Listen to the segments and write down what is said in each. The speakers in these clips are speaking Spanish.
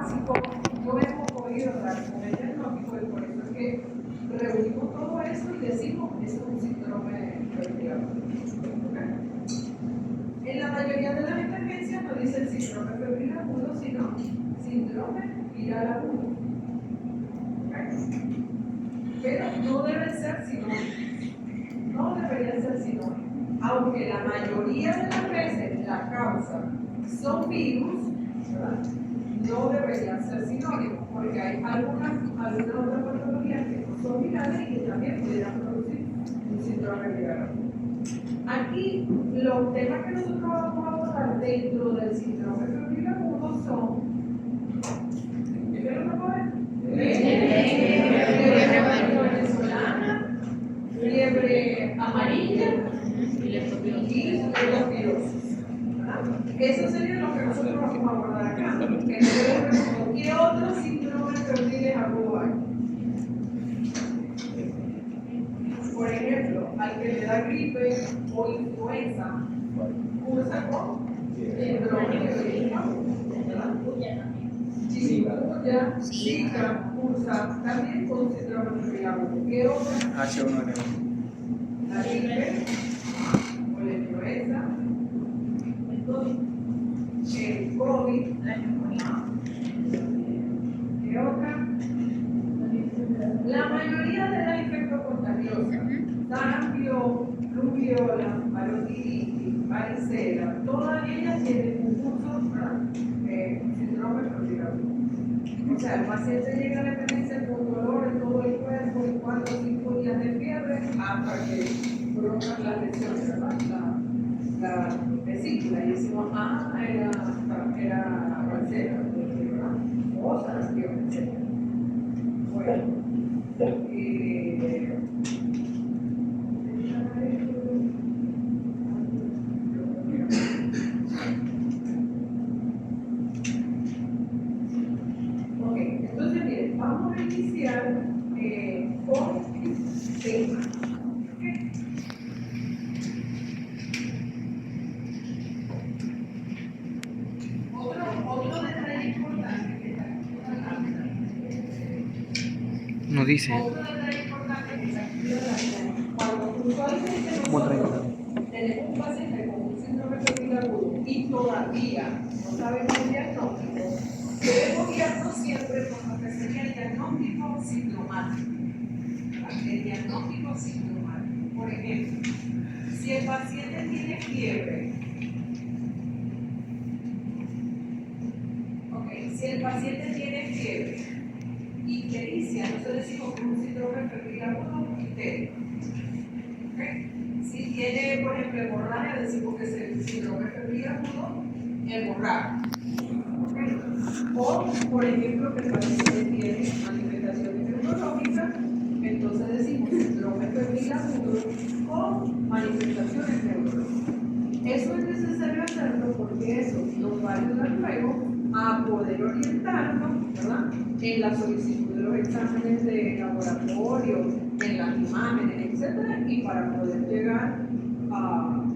básico no hemos podido dar con el diagnóstico y por eso es que reunimos todo eso y decimos que eso es un síndrome febril. En la mayoría de las emergencias no dicen síndrome febril agudo, sino síndrome viral agudo. Pero no deben ser sinónimos. No deberían ser sinónimos. Aunque la mayoría de las veces la causa son virus, ¿verdad? No deberían ser sinónimos, porque hay algunas otras patologías que no son virales y que también pudieran producir un síndrome viral. Aquí, los temas que nosotros vamos a abordar dentro del síndrome febril agudo son: ¿qué es lo que puede? Fiebre venezolana, fiebre amarilla y leptospirosis. Eso sería lo que nosotros vamos a abordar acá. ¿Qué otros síndromes febriles agudos hay? Por ejemplo, al que le da gripe o influenza, cursa con síndrome febril agudo. Chikungunya, Zika, cursa también con síndrome febril agudo. ¿Qué otra? H1N1. La gripe o la influenza, el COVID, la neumonía. ¿Qué otra? La mayoría de las infectos contagiosas, sarampión, rubiola, parotiditis, varicela, todas ellas tienen un curso, síndrome febril agudo. O sea, el paciente llega a la emergencia con dolor en todo el cuerpo y 4 o 5 días de fiebre hasta que brotan las lesiones, ¿verdad? La vesícula, y decimos, era varicela, ¿verdad? O sarampión, etc. Bueno, entonces bien, vamos a iniciar con tema. Otro detalle importante que está No dice. otro detalle importante que está cuando usualmente nosotros tenemos un paciente con un síndrome febril agudo y todavía no sabemos el diagnóstico, debemos guiarnos siempre por lo que sería el diagnóstico sintomático. El diagnóstico sintomático. Por ejemplo, si el paciente tiene fiebre, si el paciente tiene fiebre, ictericia, nosotros decimos que es un síndrome febril agudo ictérico. Si tiene, por ejemplo, hemorragia, decimos que es el síndrome febril agudo hemorrágico. O, por ejemplo, que el paciente tiene manifestaciones neurológicas, entonces decimos síndrome febril agudo con manifestaciones neurológicas. Eso es necesario hacerlo porque eso nos va a ayudar luego a poder orientarnos, ¿verdad?, en la solicitud de los exámenes de laboratorio, en las imágenes, etcétera, y para poder llegar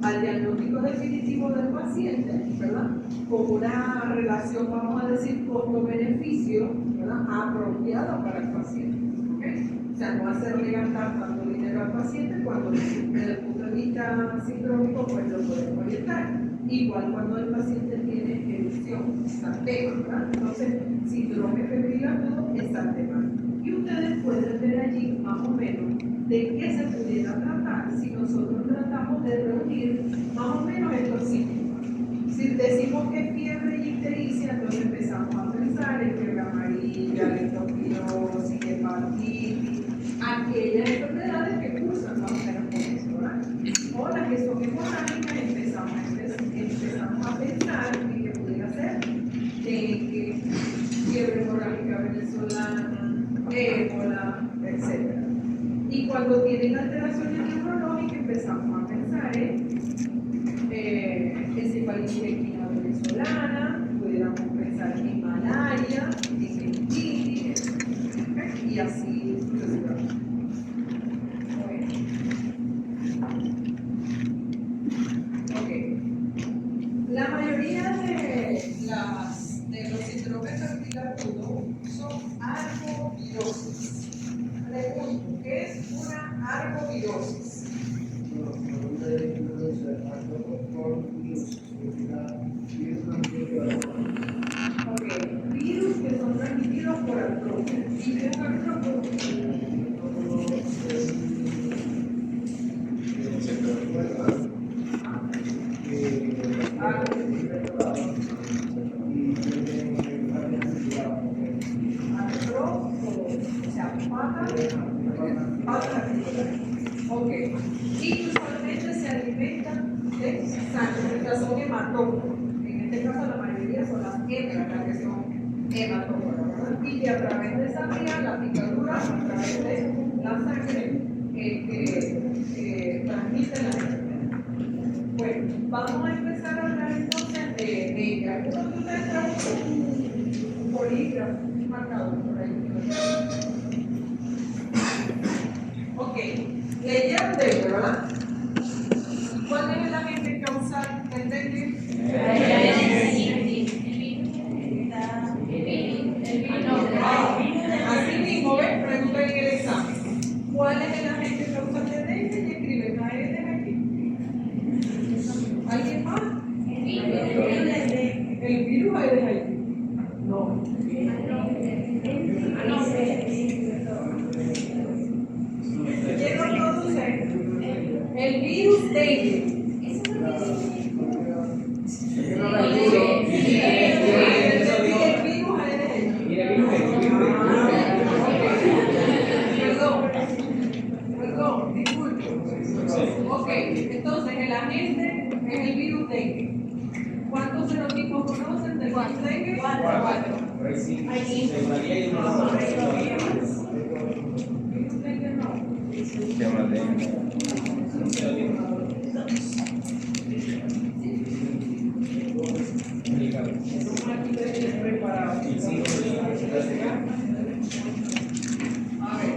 al diagnóstico definitivo del paciente, ¿verdad?, con una relación, vamos a decir, costo-beneficio, ¿verdad?, apropiada para el paciente. ¿Okay? O sea, no hacerle gastar tanto dinero al paciente cuando desde el punto de vista sindrómico pues lo podemos orientar. Igual cuando el paciente tiene erupción, sartema, ¿verdad? Entonces, síndrome febril agudo es sartema. Y ustedes pueden ver allí más o menos de qué se pudiera tratar si nosotros tratamos de reunir más o menos estos síntomas. Si decimos que es fiebre y ictericia, entonces empezamos a pensar en fiebre amarilla, leptospirosis, hepatitis, aquellas enfermedades que cursan más o menos con eso, ¿verdad? O las que son hemorrágicas, empezamos a pensar en que pudiera ser dengue, fiebre hemorrágica venezolana, ébola, etc. Y cuando tienen alteraciones neurológicas, empezamos a pensar en encefalitis equina venezolana, pudiéramos pensar en malaria, en meningitis, y así sucesivamente. La mayoría de los síndromes febril picarudo son arbovirosis. Pregunto, ¿qué es una arbovirosis? Ok, virus que son transmitidos por artrópodos. ¿Y qué es un artrópodo? O sea, pata. Ok. Y usualmente se alimentan de sangre, o sea, son hematófagos. En este caso la mayoría son las hembras las que son hematófagas, ¿verdad? Y que a través de esa vía, la picadura, a través de la sangre, transmite la enfermedad. Bueno, vamos a empezar a hablar entonces de ella. ¿Alguno de ustedes trajo un bolígrafo, un marcador por ahí? Ok, leyeron dengue, ¿verdad? ¿Cuál es el agente causal del dengue? Así mismo, ¿ves? Pregunta en el examen. ¿Cuál es el agente causal del dengue? Y escriben ARN aquí. ¿Alguien más? El virus Aedes aegypti. No. ¿Quién lo produce? El virus dengue. Perdón, disculpe. Ok, entonces el agente es el virus dengue. ¿Cuántos serotipos conocen del virus dengue? 4. Virus dengue no. A ver,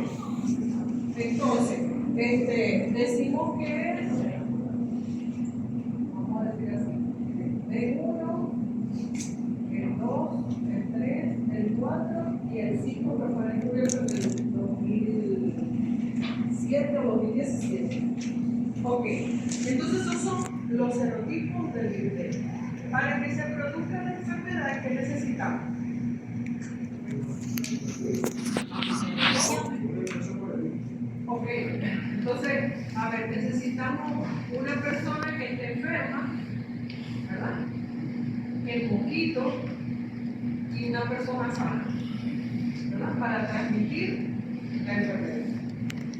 entonces, decimos que, vamos a decir así, el 1, el 2, el 3, el 4 y el 5 que fueron descubiertos en el 2007 o 2017. Ok, entonces esos son los serotipos del virus dengue. Para que se produzca la enfermedad, ¿qué necesitamos? Ok, entonces, a ver, necesitamos una persona que esté enferma, ¿verdad? El mosquito y una persona sana, ¿verdad? Para transmitir la enfermedad.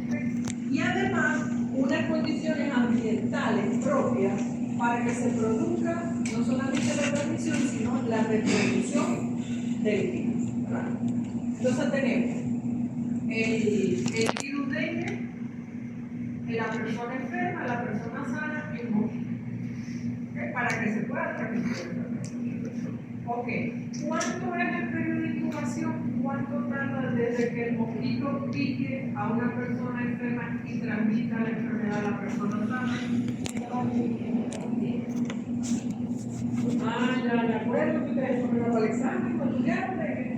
¿Okay? Y además, unas condiciones ambientales propias para que se produzca no solamente la transmisión, sino la reproducción del virus, ¿verdad? Entonces tenemos el virus dengue, la persona enferma, la persona sana y el mosquito. ¿Okay? Para que se pueda transmitir la enfermedad. Ok, ¿cuánto es el periodo de incubación? ¿Cuánto tarda desde que el mosquito pique a una persona enferma y transmita la enfermedad a la persona sana? Ya me acuerdo que ustedes fueron para el examen, ¿no estudiaron dengue?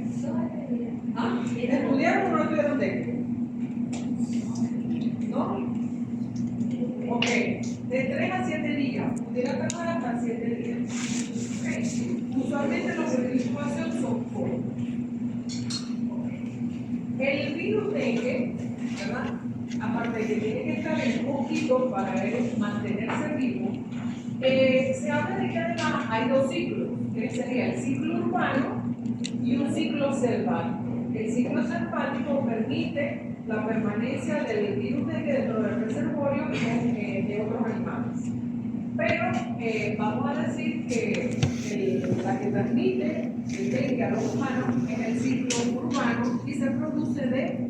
¿Ah? ¿Estudiaron o no estudiaron dengue? ¿No? Ok, de 3 a 7 días, pudiera tardar hasta 7 días. Okay. Usualmente los periodos de incubación son cortos. El virus dengue, ¿verdad? Aparte de que tiene que estar en mosquitos para él mantenerse vivo, se habla de que además hay 2 ciclos, que sería el ciclo urbano y un ciclo selvático. El ciclo selvático permite la permanencia del virus dengue dentro del reservorio de otros animales. Pero vamos a decir que la que transmite el dengue a los humanos es el ciclo urbano y se produce de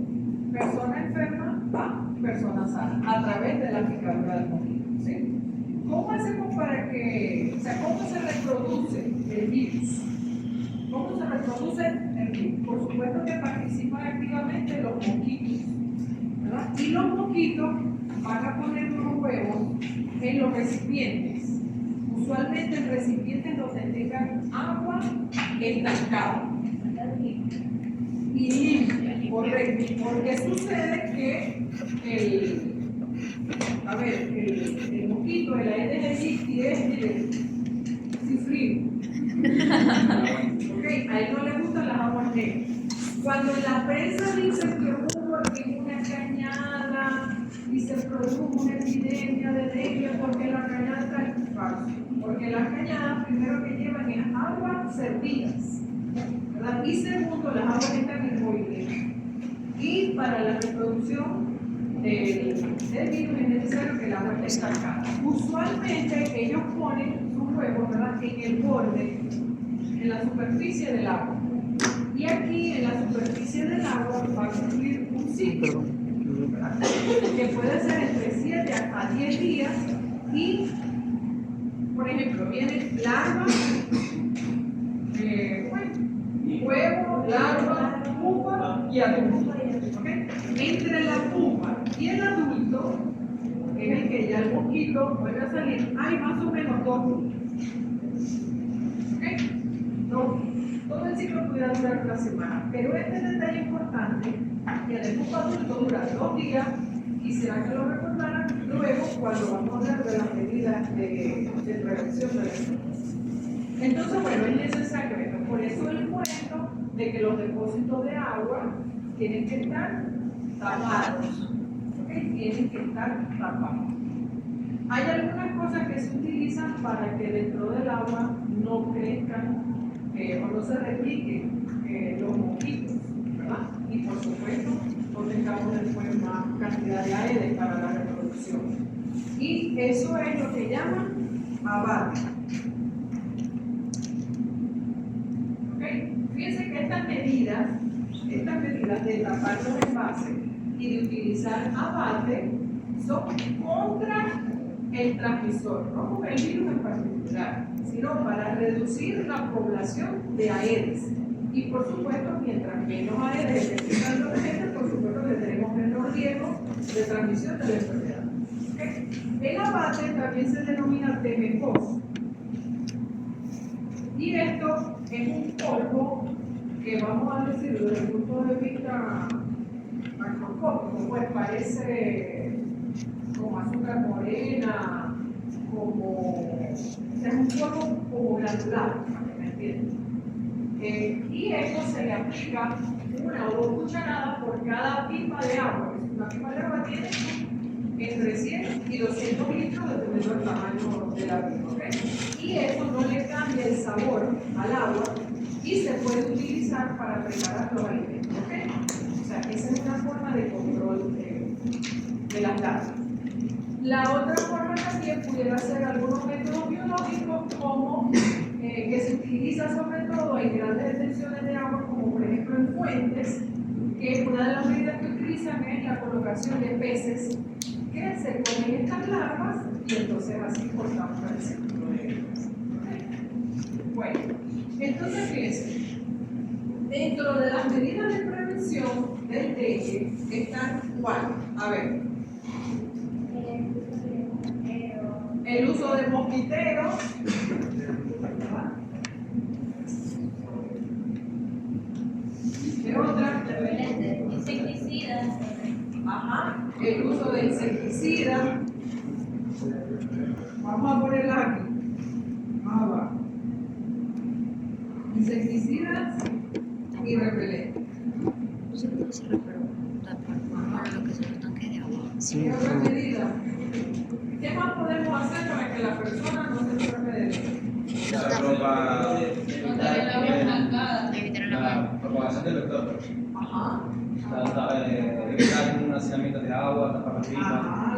persona enferma a persona sana a través de la picadura del mosquito. ¿Sí? ¿Cómo hacemos para que, o sea, cómo se reproduce el virus? ¿Cómo se reproduce el virus? Por supuesto que participan activamente los mosquitos, ¿verdad? Y los mosquitos van a poner unos huevos en los recipientes, usualmente en recipientes donde tengan agua estancada. Correcto, porque sucede que el mosquito, el Aedes aegypti es cifrino. Ok, a él no le gustan las aguas negras. Cuando la prensa dice que hubo aquí una cañada y se produjo una epidemia de dengue porque la cañada está falso, porque las cañadas primero que llevan es aguas servidas, ¿verdad? Y segundo, las aguas están en movimiento. Y para la reproducción del virus es necesario que el agua esté estancada. Usualmente ellos ponen sus huevos, ¿verdad?, en el borde, en la superficie del agua. Y aquí en la superficie del agua va a cumplir un ciclo, ¿verdad?, que puede ser entre 7 a 10 días. Y, por ejemplo, vienen larvas, huevo, larva, pupa y adulto. ¿Okay? Entre la pupa y el adulto, en el que ya el mosquito vuelve a salir, hay más o menos 2 días. ¿Okay? Todo el ciclo pudiera durar una semana, pero este detalle importante, que el pupa adulto dura 2 días, quisiera que lo recordaran luego cuando vamos a hablar de las medidas de prevención de la enfermedad. Entonces, bueno, es necesario esto. Por eso el cuento de que los depósitos de agua tienen que estar tapados. ¿Okay? Tienen que estar tapados. Hay algunas cosas que se utilizan para que dentro del agua no crezcan o no se repliquen los mosquitos, ¿verdad? Y por supuesto, no tengamos después más cantidad de aire para la reproducción. Y eso es lo que llaman abate. Fíjense que estas medidas de tapar los envases y de utilizar abate son contra el transmisor, no con el virus en particular, sino para reducir la población de Aedes. Y por supuesto, mientras menos Aedes estén pisando la gente, por supuesto que tenemos menos riesgo de transmisión de la enfermedad. ¿Okay? El abate también se denomina temecos. Y esto es un polvo que, vamos a decir, desde el punto de vista macroscópico, pues parece como azúcar morena, es un polvo como glandular, para que me entiendan. Y esto se le aplica 1 o 2 cucharadas por cada pipa de agua. Una pipa de agua tiene entre 100 y 200 litros dependiendo del tamaño de la pipa. ¿Okay? Y eso no le cambia el sabor al agua y se puede utilizar para preparar los alimentos. ¿Okay? O sea, esa es una forma de control de las larvas. La otra forma también pudiera ser algunos métodos biológicos como que se utiliza sobre todo en grandes extensiones de agua, como por ejemplo en fuentes, que una de las medidas que utilizan es la colocación de peces que se comen estas larvas y entonces así cortamos el ciclo de ellas. Bueno, entonces fíjense, dentro de las medidas de prevención del dengue están ¿cuáles? A ver, el uso de mosquiteros, ¿qué otra? Insecticidas. Ajá, el uso de insecticidas. Vamos a ponerla aquí. Abajo. Insecticidas y repelentes. Se puede cerrar, pero tapar lo que son los tanques de agua. ¿Qué otra medida? ¿Qué más podemos hacer para que la persona no se enferme de esto? La ropa. Evitar el agua estancada. Evitar el agua. La propagación del vector. Ajá. Evitar un hacinamiento de agua, tapar las pipas. Ajá,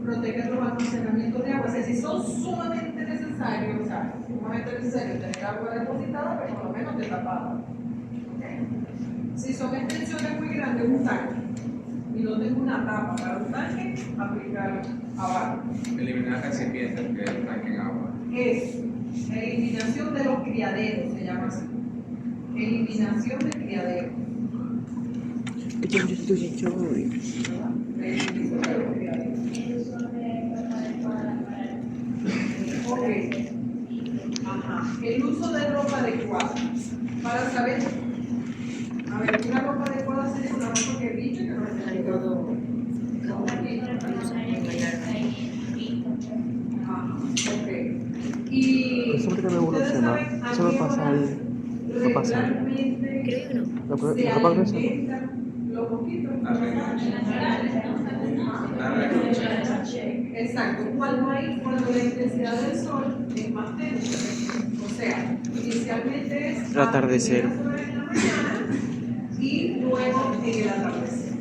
proteger los almacenamientos de agua. O sea, si son sumamente necesarios, o sea, sumamente necesario tener agua depositada, pero por lo menos destapada. ¿Okay? Si son extensiones muy grandes, un tanque, y no tengo una tapa para un tanque, aplicar abajo. Eliminar recipientes que tanquen agua. Eso, eliminación de los criaderos, se llama así. Eliminación de criaderos. Eliminación de los criaderos. Ok. Ajá. El uso de ropa adecuada. Para saber, a ver, una ropa adecuada sería una ropa no. Eso me pasa ahí. No pasa. Creo que no. La ropa gruesa, ¿no? Los mosquitos. Exacto. Cuando la intensidad del sol es más tenue. O sea, inicialmente es El atardecer. a primeras horas de la mañana y luego en el atardecer.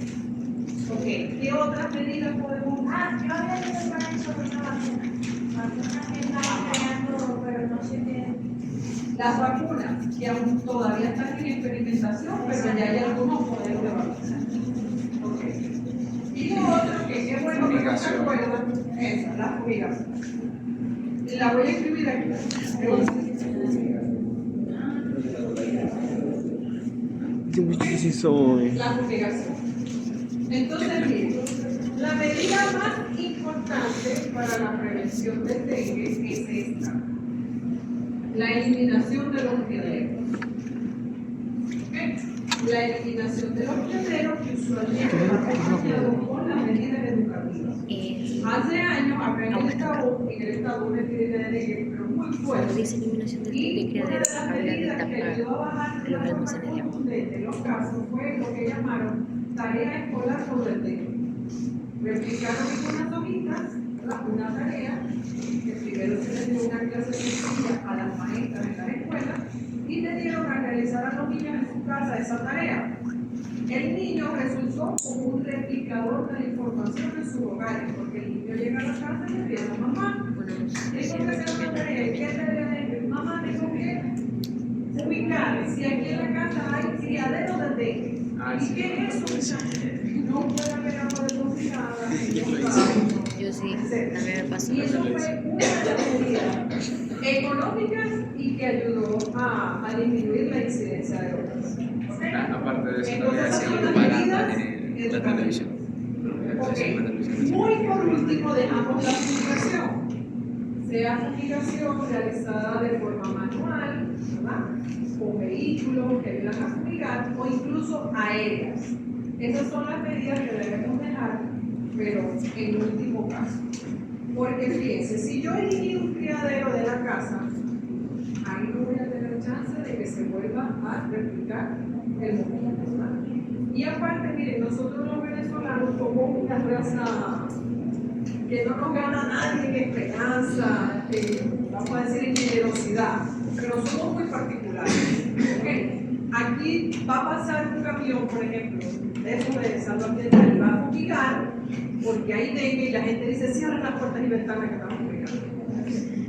Ok, ¿qué otras medidas podemos usar? Yo había leído para eso de una vacuna. Vacunas que están creando, pero no sé qué. Las vacunas, que aún todavía están en experimentación, pero ya hay algunos modelos de vacunas. Ok. Y lo otro, que qué bueno que no se acuerdan, esa, la fumigación. Y la voy a escribir aquí. Yo sí soy. La fumigación. Entonces, miren, la medida más importante para la prevención del dengue es esta: la eliminación de los criaderos. ¿Okay? La eliminación de los criaderos, que usualmente va acompañado con las medidas educativas. Hace años, acá en el estado, una epidemia de dengue, pero muy Cuando fuerte. dice eliminación del Y una de criadero, las habla de medidas que ayudó a tapar bajar los la almacenes de agua. contundente en los casos fue lo que llamaron tarea escolar sobre el dengue. Replicaron en unas hojitas una tarea que primero se les dio una clase sencilla a las maestras en las escuelas y le dieron a realizar a los niños en su casa esa tarea. El niño resultó como un replicador de la información en sus hogares, porque el niño llega a la casa y le dice: mamá, tengo que hacer una tarea. ¿Qué tarea es? Mamá, tengo que ubicar si aquí en la casa hay criaderos de dengue. ¿Y qué es eso? No puede haber agua depositada. Yo sí, también me pasó. Y eso fue una de las medidas económicas y que ayudó a disminuir la incidencia de otras. Aparte de eso, Entonces, también esas hacía son las propaganda medidas en la televisión. Ok. Muy por último dejamos la fumigación. Sea fumigación realizada de forma manual, ¿verdad? Con vehículos que ayudan a fumigar o incluso aéreas. Esas son las medidas que debemos dejar, pero en último caso. Porque fíjense, si yo elegí un criadero de la casa, ahí no voy a tener chance de que se vuelva a replicar el movimiento, ¿verdad? Y aparte, miren, nosotros los venezolanos somos una raza que no nos gana nadie en esperanza, vamos a decir en generosidad, pero somos muy particulares. ¿Okay? Aquí va a pasar un camión, por ejemplo, de eso de salud ambiental, y va a fumigar porque hay dengue y la gente dice: cierren las puertas y ventanas que estamos fumigando,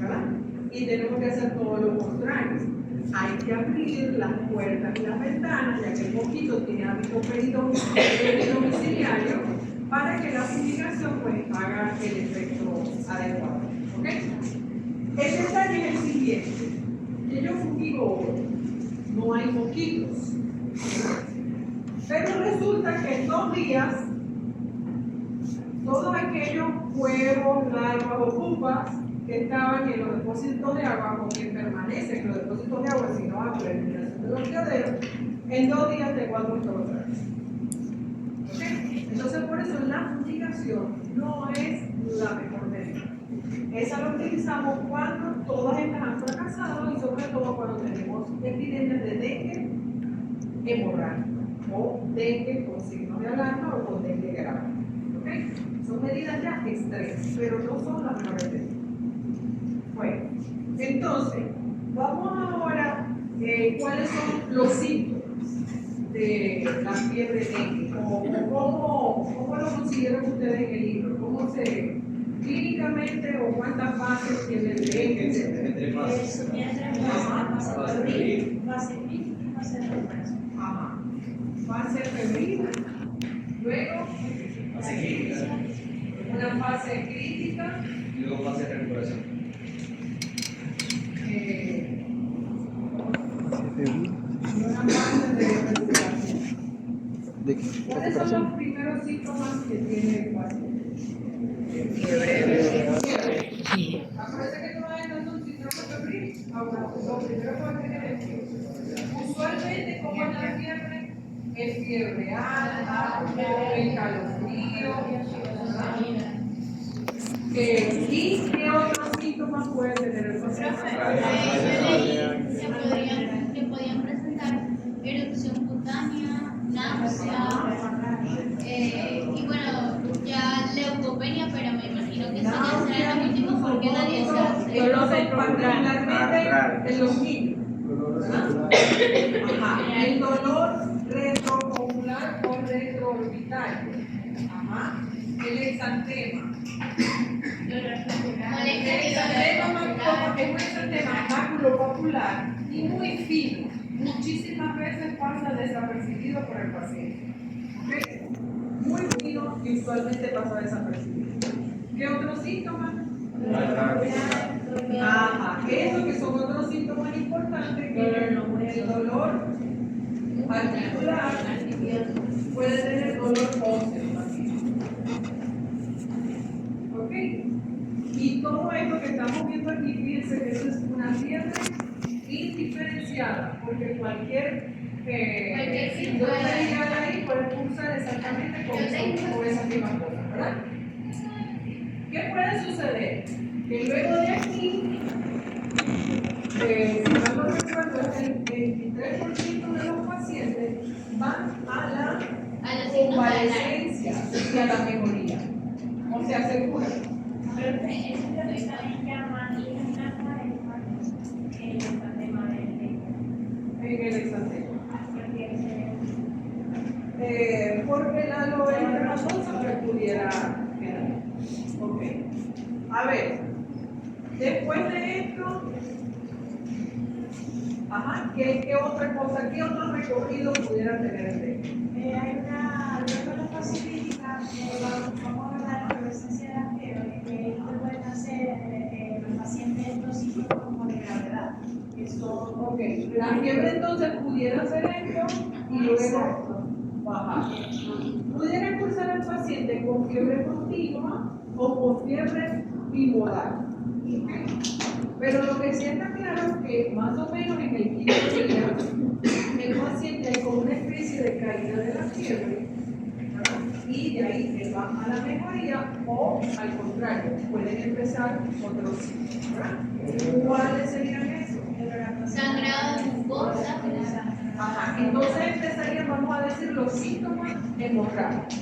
¿verdad? Y tenemos que hacer todo lo contrario. Hay que abrir las puertas y las ventanas, ya que el mosquito tiene hábito domiciliario, para que la fumigación pues haga el efecto adecuado. ¿Ok? El detalle es el siguiente: que yo fumigo hoy, no hay mosquitos, pero resulta que en 2 días todos aquellos huevos, larvas o pupas que estaban en los depósitos de agua, o que permanecen en los depósitos de agua si no hago la eliminación de los criaderos, en 2 días tengo algo otra vez. ¿Okay? Entonces, por eso la fumigación no es la mejor medida. Esa la utilizamos cuando todas estas han fracasado y sobre todo cuando tenemos epidemias de dengue hemorrágico o dengue con signos de alarma o con dengue grave. ¿Okay? Son medidas ya extremas, pero no son las mejores medidas. Bueno, entonces, vamos ahora cuáles son los síntomas de la fiebre dengue, o cómo lo consiguieron ustedes en el libro, cómo se clínicamente o cuántas fases tiene el dengue, etc. Fase crítica y fase de recuperación. Ajá. Fase febril, luego una fase crítica, Y luego fase de recuperación. una fase de recuperación. ¿De qué? ¿Cuáles son los primeros síntomas que tiene el paciente? Fiebre. Acuérdense que todas estas son síntomas febriles. Ahora, lo primero que va a tener es fiebre. Usualmente, ¿cómo es la fiebre? Es fiebre alta, escalofrío, ¿verdad? ¿Y qué otros síntomas síntomas puede tener el paciente? Que podían presentar erupción cutánea, náusea, y bueno, ya leucopenia, pero me imagino que eso ya será lo último porque nadie sabe. Dolor particularmente en los niños. ¿Verdad? Ajá. El dolor retroocular o retroorbital. Ajá. El exantema. El exantema es un exantema maculopapular y muy fino. Muchísimas veces pasa desapercibido por el paciente. ¿Ok? Muy fino y usualmente pasa desapercibido. ¿Qué otros síntomas? Ajá, eso que son otros síntomas importantes, que el dolor articular puede tener dolor óseo también. ¿Ok? Y todo esto que estamos viendo aquí, fíjense que eso es una fiebre indiferenciada, porque cualquier síndrome ahí puede cursar exactamente con esa misma cosa, ¿verdad? ¿Qué puede suceder? Que luego de aquí, si mal no recuerdo, el 23% de los pacientes van a la convalescencia y a la mejoría. O sea, se curan. Pero eso es lo que también llaman y es el exantema En el exantema. Porque la aloe enfermosa se pudiera quedar. Ok. A ver, después de esto, ajá, ¿qué otra cosa, qué otro recorrido pudiera tener el dengue? Hay una luego científica que vamos a hablar de la presencia de la fiebre, que ellos pueden hacer los pacientes dos síntomas de gravedad. Ok, la fiebre entonces pudiera ser esto y luego bajar. Pudiera cursar el paciente con fiebre continua o con fiebre bipolar. Pero lo que sí está claro es que más o menos en el quinto día el paciente hay como una especie de caída de la fiebre, ¿verdad? Y de ahí se va a la mejoría o al contrario, pueden empezar otros síntomas, ¿verdad? ¿Cuáles serían esos? Sangrado, mucosa, Ajá, entonces empezarían, vamos a decir, los síntomas hemorrágicos.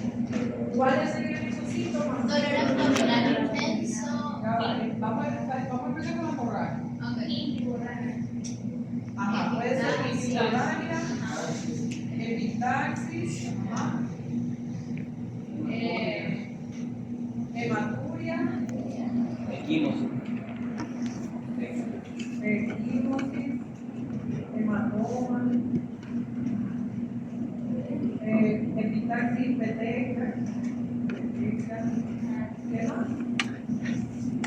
¿Cuáles serían esos síntomas? dolor abdominal intenso. Ya vale, vamos a empezar con la hemorragia. Ajá, puede ser epistaxia, epistaxis, ajá. Hematuria, Equimosis. equimosis, hematoma, epistaxis peteca, ¿qué más?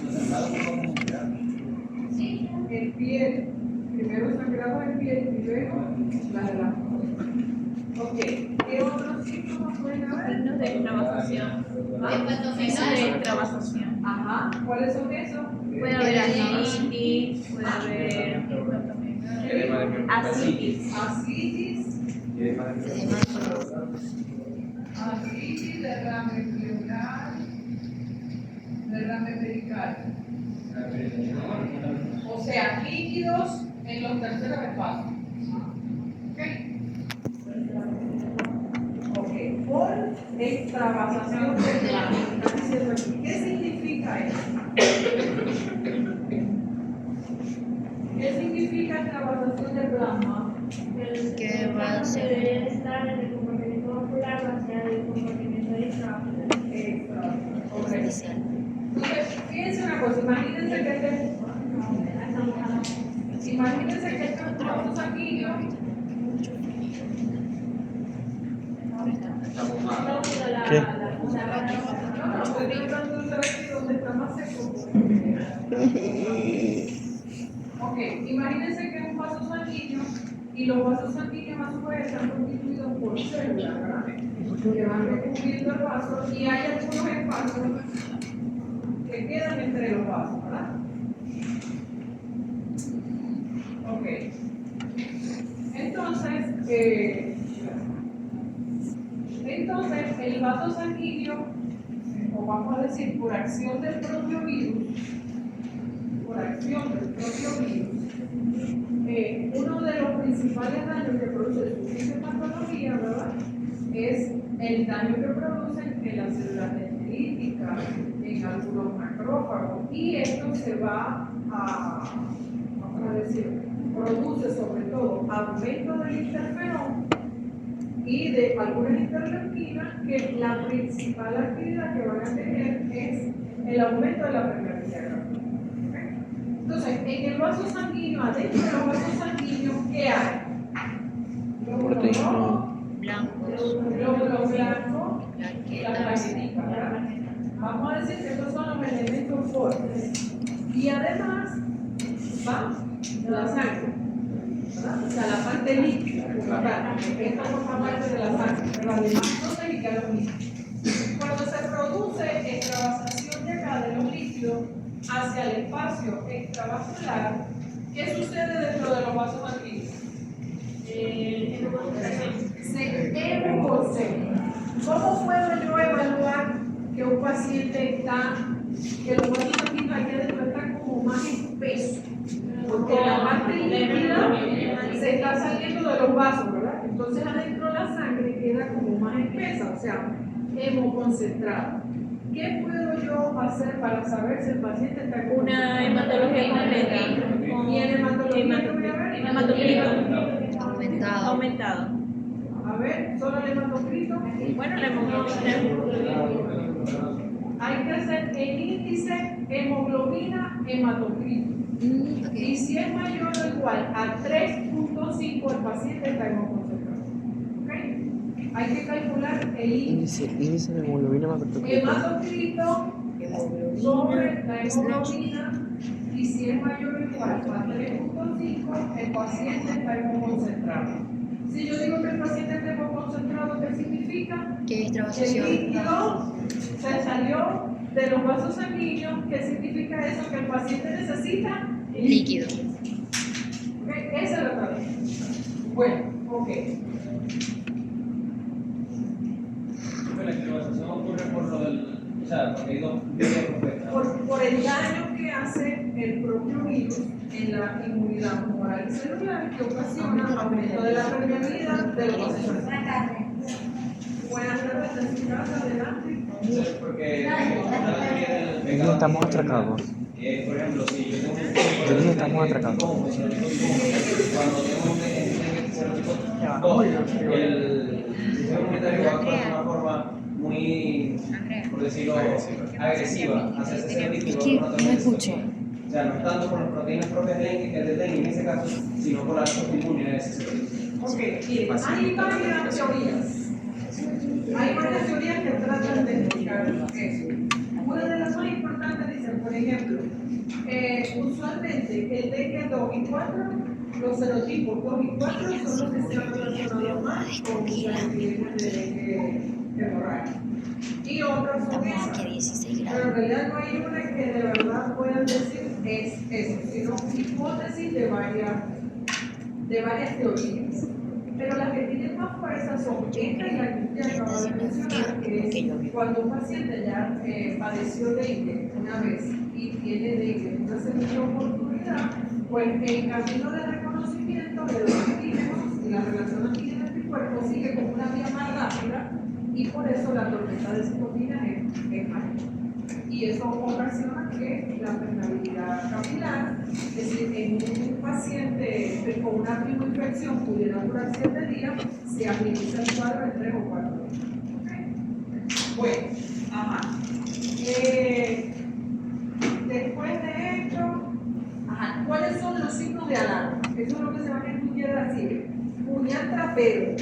Los sangrados no podemos esperar. El piel, primero sangrado del piel y luego la de la mujer. Ok, ¿qué otros síntomas pueden haber? Signos de extravasación. Hepatofecal. Ajá, ¿cuáles son esos? Puede haber artritis, puede haber asitis. Asitis, artritis, derrame pleural, derrame perical. O sea, líquidos en los terceros espacios. Ok, por extravasación del plasma. Está diciendo aquí, ¿qué significa eso? ¿Qué significa extravasación del plasma? Que va a ser Debería estar en el comportamiento vascular, va a ser el comportamiento de Extra. Ok. especial. Entonces, fíjense una cosa, imagínense que este es un vaso sanguíneo. ¿Qué? No, estoy tratando de saber aquí dónde está más seco. Ok, imagínense que es un vaso sanguíneo y los vasos sanguíneos a su vez están constituidos por células, ¿verdad? Que van recubriendo el vaso y hay algunos espacios que quedan entre los vasos, ¿verdad? Ok. Entonces, el vaso sanguíneo, o vamos a decir por acción del propio virus, por acción del propio virus, uno de los principales daños que produce su sintomatología, ¿verdad?, es el daño que producen en las células dendríticas, en algunos macrófagos, y esto se va a, vamos a decir, produce sobre todo aumento del interferón y de algunas interleuquinas, que la principal actividad que van a tener es el aumento de la permeabilidad granular. ¿Okay? Entonces, en el vaso sanguíneo, adentro de los vasos sanguíneos, ¿qué hay? Glóbulos rojos, Blancos, glóbulos blancos, las plaquetas, plaquetitas, ¿verdad? Vamos a decir que estos son los elementos fuertes. Y además va la sangre, ¿verdad? O sea, la parte líquida, ¿verdad? Esta forma parte de la sangre, pero además no se liga los líquidos. Cuando se produce extravasación de acá de los líquidos hacia el espacio extravascular, ¿qué sucede dentro de los vasos sanguíneos? Se hemoconsena. ¿Cómo puedo yo evaluar que un paciente está, que los vasos sanguíneos aquí adentro están como más espesos? Porque la parte líquida se está saliendo de los vasos, ¿verdad? Entonces adentro la sangre queda como más espesa, o sea, hemoconcentrada. ¿Qué puedo yo hacer para saber si el paciente está con Una hematología completa. ¿Y en hematología qué voy a ver? Hematocrito. aumentado. Aumentado. A ver, solo el hematocrito. Bueno, la hemoglobina. Hay que hacer el índice hemoglobina hematocrito. Ok. Y si es mayor o igual a 3.5, el paciente está hemoconcentrado. ¿Ok? Hay que calcular el Índice de hemoglobina macrocrito. hematocrito sobre la hemoglobina, y si es mayor o igual a 3.5, el paciente está hemoconcentrado. Si yo digo que el paciente está hemoconcentrado, ¿qué significa? ¿Qué El extravasación? líquido se salió de los vasos sanguíneos. ¿Qué significa eso? Que el paciente necesita Líquido. ¿Ok? Esa es la tarea. Bueno, ok. La extravasación ocurre por lo del, o sea, porque hay dos propuestas. Por el daño que hace el propio virus en la inmunidad humoral y celular, que ocasiona aumento de la permeabilidad de los vasos sanguíneos. Buenas tardes, necesitamos adelante. Entonces, porque la teoría del No estamos atracados. por ejemplo, si yo tengo Yo dije estamos atracados. cuando tengo un serotipo 2, el sistema inmunitario va a actuar de una forma muy, por decirlo, agresiva hacia ese serotipo. Es que no escucho. O sea, no es tanto por las proteínas propias del dengue en ese caso, sino por la respuesta inmune de ese serotipo. Ok, miren, hay varias teorías. Hay varias teorías que tratan de explicar eso. Una de las más importantes dice, por ejemplo, usualmente el dengue 2 y 4, los serotipos 2 y 4 son los que se han relacionado más con las epidemias de dengue hemorrágica. Y otras son Estamos aquí a esas. 16 Pero en grados. realidad no hay una que de verdad puedan decir es eso, sino hipótesis de varias teorías. Pero las que tienen más fuerza son esta y la que ya acabo de mencionar, que es cuando un paciente ya padeció dengue una vez y tiene dengue una segunda oportunidad, pues el camino de reconocimiento de los antígenos y la relación antígeno-anticuerpo sigue como una vía más rápida, y por eso la tormenta de citoquinas es mayor. Y eso ocasiona que la permeabilidad capilar, es decir, en un paciente con una infección pudiera durar 7 días, se agiliza el cuadro en 3 o 4 días. ¿Okay? Bueno, ajá. Después de esto, ajá, ¿cuáles son los signos de alarma? Eso es lo que se va a incluir así. Puñal trapero.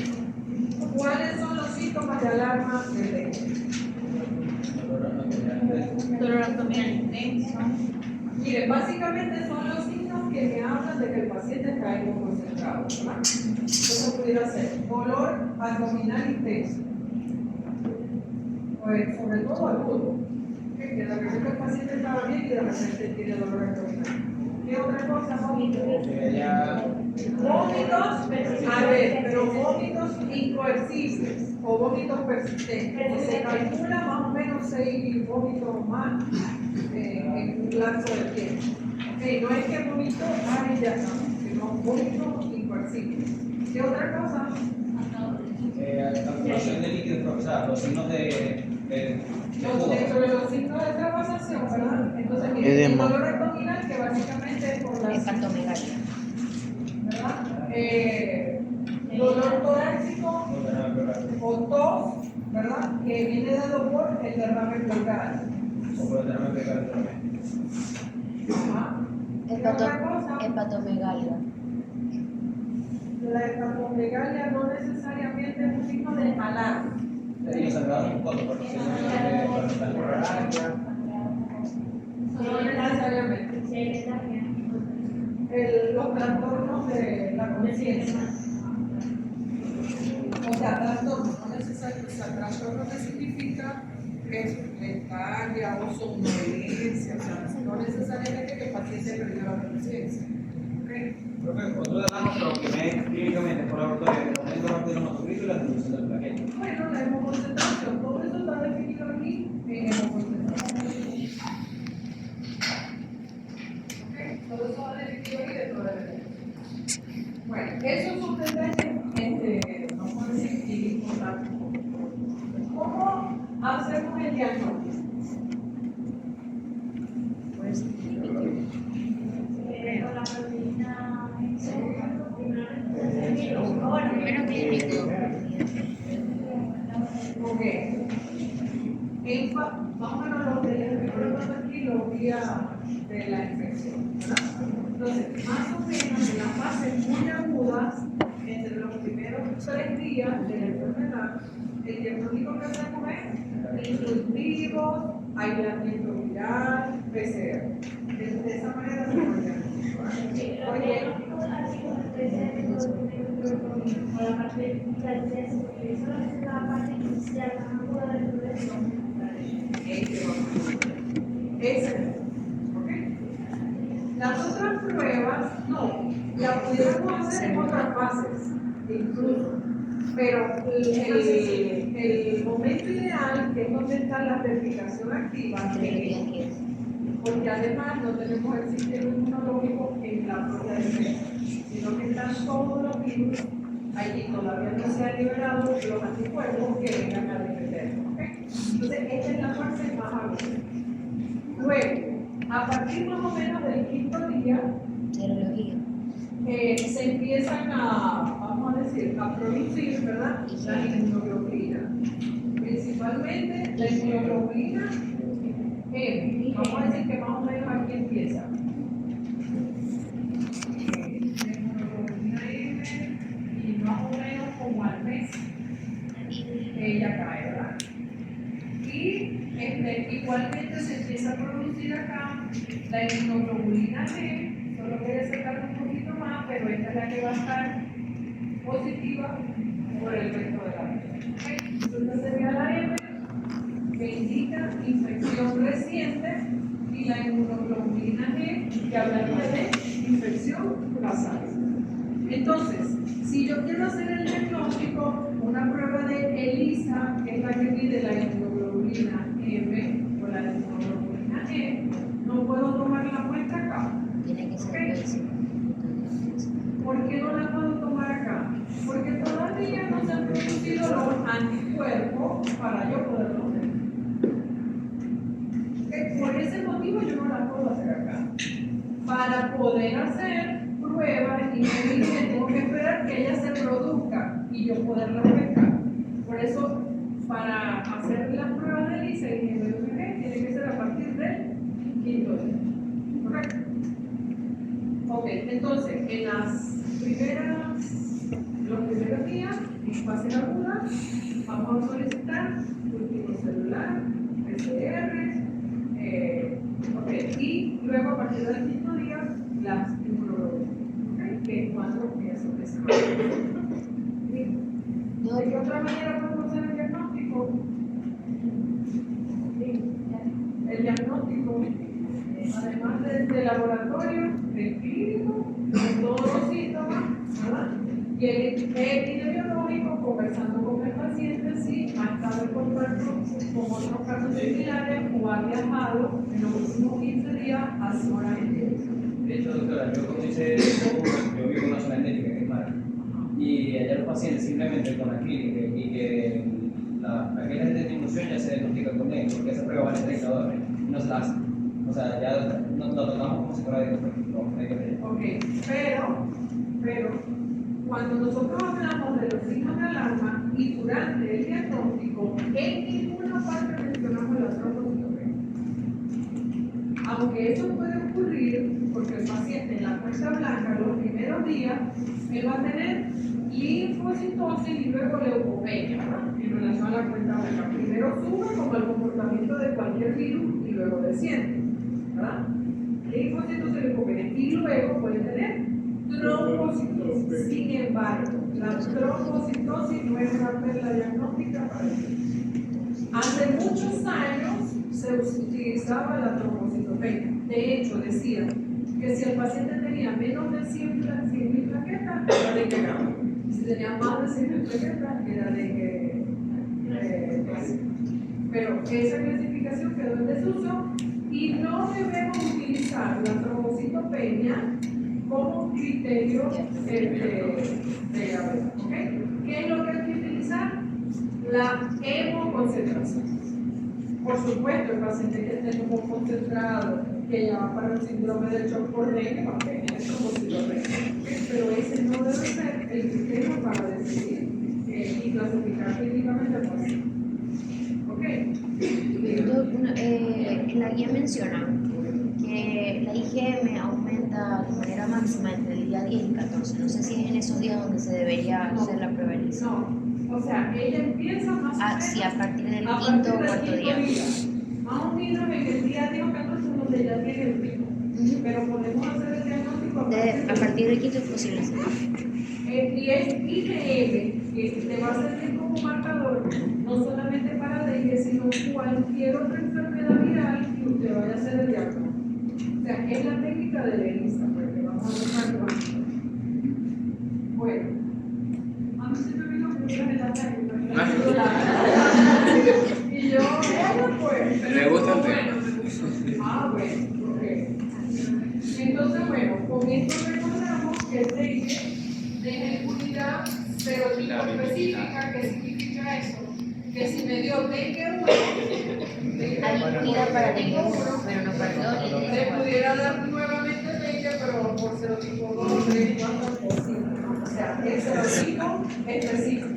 ¿Cuáles son los síntomas de alarma del dengue? Dolor abdominal intenso. Miren, básicamente son los signos que me hablan de que el paciente está hemoconcentrado, ¿verdad? Entonces pudiera ser dolor abdominal intenso, pues sobre todo agudo, que de repente el paciente estaba bien y de repente tiene dolor abdominal. ¿Qué otra cosa? Vómitos. Vómitos, a ver, pero vómitos incoercibles o vómitos persistentes. Se calcula más o menos 6 vómitos más en un lapso de tiempo. No es que vomito, ay, ya no, sino vómito imparcible. ¿Qué otra cosa? Acumulación de líquidos, o sea, los signos de Sobre los signos de trabasación, ¿verdad? Entonces, el Edema. dolor abdominal, que básicamente es por la Hepatomegalia. ¿verdad? Dolor torácico o tos, ¿verdad? Que viene dado por el derrame pleural. o por el derrame pleural también. Ajá. ¿Qué otra cosa? Hepatomegalia. La hepatomegalia no necesariamente es un signo de alarma. Ellos han dado un poco por los signos de No necesariamente. Los trastornos de la conciencia. O sea, trastorno no necesariamente, o sea, trastorno que significa eso, letargia o somnolencia, o sea, no necesariamente que el paciente perdió la conciencia. ¿Okay? Profe, otro de lo que ve clínicamente por laboratorio, el aumento rápido de la hemoglobina y la reducción del plaqueta. Bueno, la hemoconcentración, todo eso está definido aquí en hemoconcentración. ¿Ok? Todo eso va definido aquí dentro del elenco. Bueno, esos son detalles, vamos a decir, importantes. ¿Cómo hacemos el diagnóstico? Pues, Con la proteína primero clínico. Ok. Más o menos lo que les recuerdo aquí, los días de la infección, ¿verdad? Entonces, más o menos en las fases muy agudas, entre los primeros 3 días de la enfermedad, el diagnóstico que hacemos es instructivos, aislamiento viral, PCR. De esa manera se puede diagnosticar. Oye, Ese. ¿Ok? Las otras pruebas, no, las pudiéramos hacer en otras fases, incluso. Pero el momento ideal, que es donde está la verificación activa, porque además no tenemos el sistema inmunológico en la propia defensa, sino que están todos los virus allí, todavía no se han liberado los anticuerpos que vengan a defendernos. ¿Okay? Entonces, esta es la fase más aguda. Luego, a partir más o menos del 5º día, Serología. se empiezan vamos a decir, a producir, ¿verdad? La inmunoglobulina. Principalmente la inmunoglobulina M. Vamos a decir que más o menos aquí empieza. La inmunoglobulina M y más o menos como al mes ella cae, ¿verdad? Y igualmente se empieza a producir acá la inmunoglobulina G, solo voy a sacar un poquito más, pero esta es la que va a estar positiva por el resto de la vida. ¿Okay? Entonces sería la M, que indica infección reciente, y la inmunoglobulina G, que hablaría de infección basal. Entonces, si yo quiero hacer el diagnóstico, una prueba de ELISA, que es la que mide la inmunoglobulina M o la inmunoglobulina G, no puedo tomar la muestra acá. Tiene que ser ¿Ok? físico. ¿Por qué no la puedo tomar acá? Porque todavía no se han producido los anticuerpos para yo poderlo hacer. Por ese motivo yo no la puedo hacer acá. Para poder hacer pruebas y tengo que esperar que ella se produzca y yo poderla pescar. Por eso, para hacer las pruebas de ELISA y IgG tiene que ser a partir del 5º día. ¿Correcto? Ok, entonces, en los primeros días, en fase aguda, vamos a solicitar cultivo celular, PCR, y luego a partir del 5º día, las inmunoglobulinas, que es cuando eso que se va a ¿de qué otra manera podemos hacer el diagnóstico? El diagnóstico, además del laboratorio, del clínico, de todos los síntomas, ¿verdad? Y el epidemiológico, conversando con el paciente si ha estado en contacto con otros casos similares o ha viajado en los últimos 15 días a zona de De hecho, doctora, yo como hice yo vivo en una zona endémica que es Mara. Y allá los pacientes simplemente con la clínica y que aquella disminución ya se diagnostica con él, porque esa prueba vale $30, no se la hace. O sea, ya lo tratamos como si fuera de los médicos de ella. Ok, pero, cuando nosotros hablamos de los signos de alarma y durante el diagnóstico, en ninguna parte mencionamos la trombocitopenia. Aunque eso puede ocurrir porque el paciente en la cuenta blanca los primeros días, él va a tener linfocitosis y luego leucopenia, ¿verdad? En relación a la cuenta blanca. Primero sube como el comportamiento de cualquier virus y luego desciende, ¿verdad? Linfocitosis y leucopenia. Y luego puede tener trombocitosis. Sin embargo, la trombocitosis no es una perla diagnóstica para el virus. Hace muchos años se utilizaba la trombocitopenia. De hecho, decían que si el paciente tenía menos de 100.000 plaquetas, era de que grave. Si tenía más de 100.000 plaquetas, era de que clásico. Pero esa clasificación quedó en desuso y no debemos utilizar la trombocitopenia como criterio de gravedad. ¿Okay? ¿Qué es lo que hay que utilizar? La hemoconcentración. Por supuesto, el paciente que esté como concentrado, que ya va para el síndrome del shock por dengue, va a tener trombocitopenia. Pero ese no debe ser el criterio para decidir y clasificar clínicamente al paciente. ¿Ok? En la guía menciona que la IgM aumenta de manera máxima entre el día 10 y 14. No sé si es en esos días donde se debería hacer la prueba de IgM. No, o sea, ella empieza más o menos Sí, a partir del quinto o cuarto día. Más o menos en el día 10 o 14 donde ya tiene el pico. Pero podemos hacer el diagnóstico A partir del quinto es posible. Sí. Y es IgM, que te va a servir como marcador, no solamente para dengue, sino cualquier otra enfermedad viral que usted vaya a hacer el diagnóstico. O sea, es la técnica de Elisa, porque vamos a ver cuánto. Bueno, a mí se me vino primero en la técnica. Y yo, pues. Me gusta el tema. Bueno, ok. Entonces, bueno, con esto recordamos que el dengue tiene inmunidad serotipo específica. ¿Qué significa eso? Que si me dio dengue 1, Hay inmunidad para dengue 1, pero no para el 2 le pudiera dar nuevamente dengue, pero por serotipo 2, 3, 4, posible. O sea, el serotipo específico.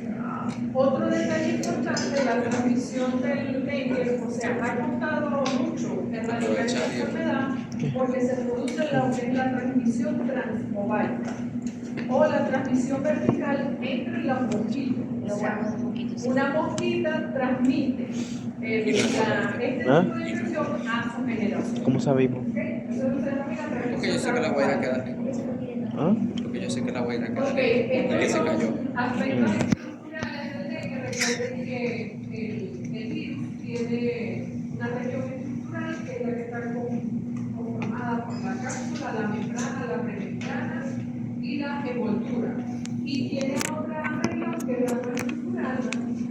Otro detalle importante, la transmisión del dengue, o sea, ha costado mucho erradicar esta enfermedad porque se produce lo que es la transmisión transovárica o la transmisión vertical entre los mosquitos. O sea, una mosquita transmite este tipo de infección a su generación. ¿Cómo sabemos? ¿Okay? Eso se denomina Porque yo sé que la voy a ir a quedar. ¿Ah? Porque yo sé que la voy a ir a quedar. Okay, Que se cayó. aspectos estructurales del dengue, recuerden que el virus tiene una región estructural que es la que está conformada por la cápsula, la membrana, la premembrana y la envoltura. Y tiene otra región que es la no estructural,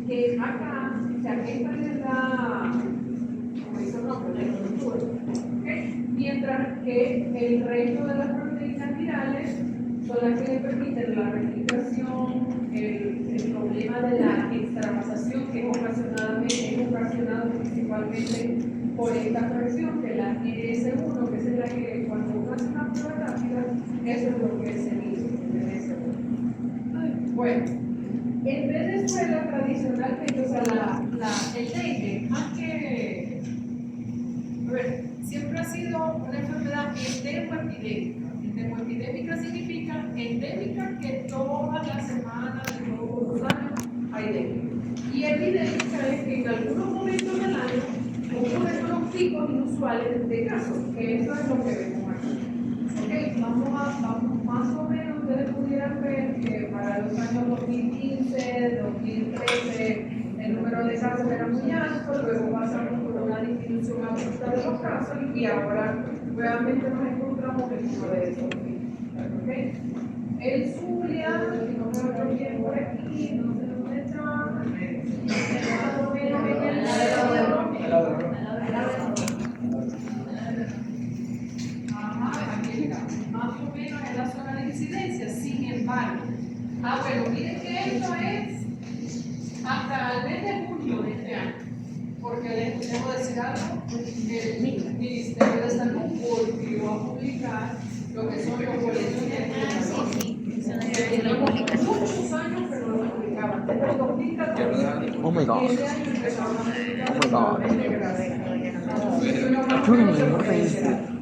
que acá, o sea, esta es la, como dice el nombre, la estructura. ¿Okay? Mientras que el resto de las proteínas virales son las que le permiten la replicación, el problema de la extravasación que es ocasionado principalmente por esta fracción, que es la NS1, que es la que cuando uno hace una prueba rápida, eso es lo que se dice, NS1. Bueno, en Venezuela tradicionalmente, o sea, el dengue, más que, a ver, siempre ha sido una enfermedad endemoepidémica. Endemoepidémica significa endémica, que todas las semanas, todos los años hay dengue. Y epidémica es que en algunos momentos del año ocurren unos picos inusuales de casos, que eso es lo que vemos aquí. Ok, vamos más o menos, ustedes pudieran ver que para los años 2015, 2013, el número de casos era muy alto, luego pasamos por una disminución abrupta de los casos y ahora nuevamente nos encontramos en uno de esos. ¿Okay? El Zulia, si no me acuerdo bien por aquí, no sé dónde está, más o menos en el lado de Ajá, aquí llegamos. en mayo. Ah, bueno, miren que esto es hasta el mes de junio de este año. Porque les debo decir algo, el Ministerio de Salud volvió a publicar lo que son los boletines de muchos años, pero no lo publicaban. Desde el 2014, Oh my god. este año empezaron a publicar Oh my god. los boletines de grasa. Yo no me acuerdo.